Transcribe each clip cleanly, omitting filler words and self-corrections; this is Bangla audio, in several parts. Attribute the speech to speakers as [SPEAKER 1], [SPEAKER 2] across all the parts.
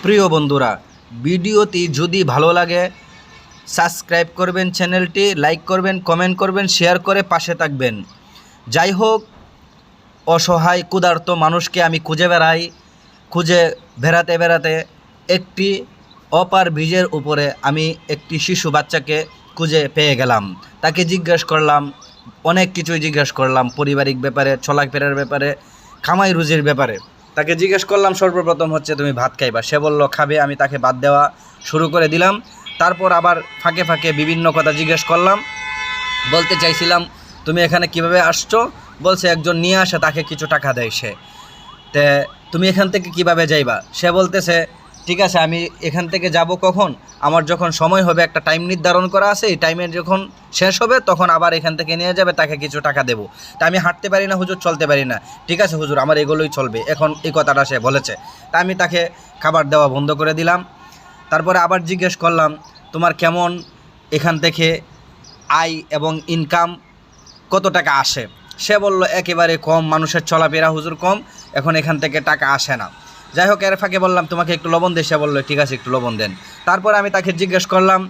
[SPEAKER 1] প্রিয় বন্ধুরা, ভিডিওটি যদি ভালো লাগে সাবস্ক্রাইব করবেন, চ্যানেলটি লাইক করবেন, কমেন্ট করবেন, শেয়ার করে পাশে থাকবেন। যাই হোক, অসহায় ক্ষুধার্ত মানুষকে আমি খুঁজে বেড়াতে বেড়াতে একটি অপার ব্রিজের উপরে আমি একটি শিশু বাচ্চাকে খুঁজে পেয়ে গেলাম। তাকে জিজ্ঞেস করলাম, অনেক কিছুই জিজ্ঞেস করলাম, পারিবারিক ব্যাপারে, চলাফেরার ব্যাপারে, কামাই রুজির ব্যাপারে। তাকে জিজ্ঞেস করলাম সর্বপ্রথম হচ্ছে তুমি ভাত খাইবা। সে বলল খাবে। আমি তাকে ভাত দেওয়া শুরু করে দিলাম। তারপর আবার ফাঁকে ফাঁকে বিভিন্ন কথা জিজ্ঞেস করলাম। বলতে চাইছিলাম তুমি এখানে কিভাবে আসছো। বলছে একজন নিয়ে আসে, তাকে কিছু টাকা দেয় সে। তে তুমি এখান থেকে কিভাবে যাইবা। সে বলতেছে ঠিক আছে, আমি এখান থেকে যাব কখন, আমার যখন সময় হবে, একটা টাইম নির্ধারণ করা আছে, এই টাইমের যখন শেষ হবে তখন আবার এখান থেকে নিয়ে যাবে, তাকে কিছু টাকা দেবো। তা আমি হাঁটতে পারি না হুজুর, চলতে পারি না। ঠিক আছে হুজুর, আমার এগুলোই চলবে। এখন এই কথাটা সে বলেছে। তা আমি তাকে খাবার দেওয়া বন্ধ করে দিলাম। তারপরে আবার জিজ্ঞেস করলাম তোমার কেমন এখান থেকে আয় এবং ইনকাম কত টাকা আসে। সে বলল একেবারে কম, মানুষের চলাফেরা হুজুর কম, এখন এখান থেকে টাকা আসে না। যাই হোক, এর ফাঁকে বললাম তোমাকে একটু লবণ দিয়ে। সে বললো ঠিক আছে, একটু লবণ দেন। তারপর আমি তাকে জিজ্ঞেস করলাম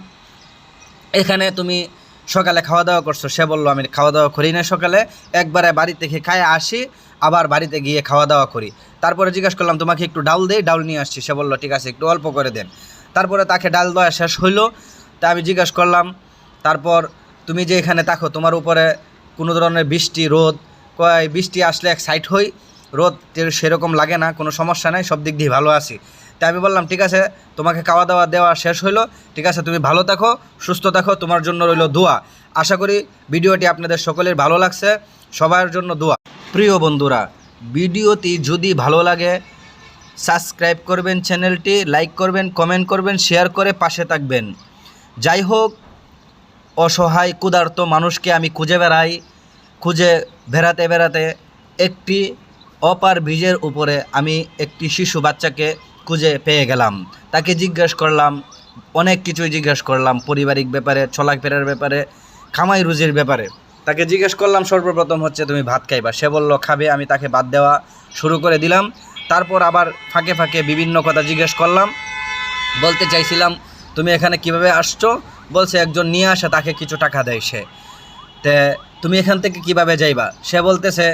[SPEAKER 1] এখানে তুমি সকালে খাওয়া দাওয়া করছো। সে বললো আমি খাওয়া দাওয়া করি না সকালে, একবারে বাড়ি থেকে খায় আসি, আবার বাড়িতে গিয়ে খাওয়া দাওয়া করি। তারপরে জিজ্ঞেস করলাম তোমাকে একটু ডাল দেই, ডাল নিয়ে আসছি। সে বললো ঠিক আছে, একটু অল্প করে দেন। তারপরে তাকে ডাল দেওয়া শেষ হইলো। তা আমি জিজ্ঞেস করলাম তারপর তুমি যে এখানে থাকো, তোমার উপরে কোনো ধরনের বৃষ্টি রোদ, বৃষ্টি আসলে এক সাইড হই, রোদ সেরকম লাগে না, কোনো সমস্যা নাই, সব দিক দিয়ে ভালো আছি। তাই আমি বললাম ঠিক আছে, তোমাকে খাওয়া দাওয়া দেওয়া শেষ হইলো, ঠিক আছে, তুমি ভালো থাকো, সুস্থ থাকো, তোমার জন্য রইল দোয়া। আশা করি ভিডিওটি আপনাদের সকলের ভালো লাগছে, সবার জন্য দোয়া। প্রিয় বন্ধুরা, ভিডিওটি যদি ভালো লাগে সাবস্ক্রাইব করবেন, চ্যানেলটি লাইক করবেন, কমেন্ট করবেন, শেয়ার করে পাশে থাকবেন। যাই হোক, অসহায় ক্ষুধার্ত মানুষকে আমি খুঁজে বেড়াতে বেড়াতে একটি অপার ব্রিজের উপরে আমি একটি শিশু বাচ্চাকে খুঁজে পেয়ে গেলাম। তাকে জিজ্ঞেস করলাম, অনেক কিছুই জিজ্ঞেস করলাম, পারিবারিক ব্যাপারে, চলাফেরার ব্যাপারে, কামাই রুজির ব্যাপারে। তাকে জিজ্ঞেস করলাম সর্বপ্রথম হচ্ছে তুমি ভাত খাইবা। সে বলল খাবে। আমি তাকে ভাত দেওয়া শুরু করে দিলাম। তারপর আবার ফাঁকে ফাঁকে বিভিন্ন কথা জিজ্ঞেস করলাম। বলতে চাইছিলাম তুমি এখানে কিভাবে আসছো। বলছে একজন নিয়ে আসে, তাকে কিছু টাকা দেয় সে। তে তুমি এখান থেকে কিভাবে যাইবা। সে বলতেছে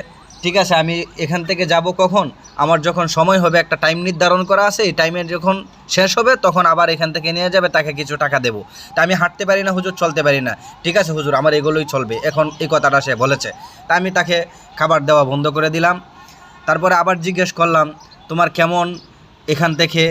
[SPEAKER 1] ঠিক আছে, আমি এখান থেকে যাব কখন, আমার যখন সময় হবে, একটা টাইম নির্ধারণ করা আছে, এই টাইমের যখন শেষ হবে তখন আবার এখান থেকে নিয়ে যাবে, তাকে কিছু টাকা দেবো। তা আমি হাঁটতে পারি না হুজুর, চলতে পারি না। ঠিক আছে হুজুর, আমার এগুলোই চলবে। এখন এই কথাটা সে বলেছে। তা আমি তাকে খাবার দেওয়া বন্ধ করে দিলাম। তারপরে আবার জিজ্ঞেস করলাম তোমার কেমন এখান থেকে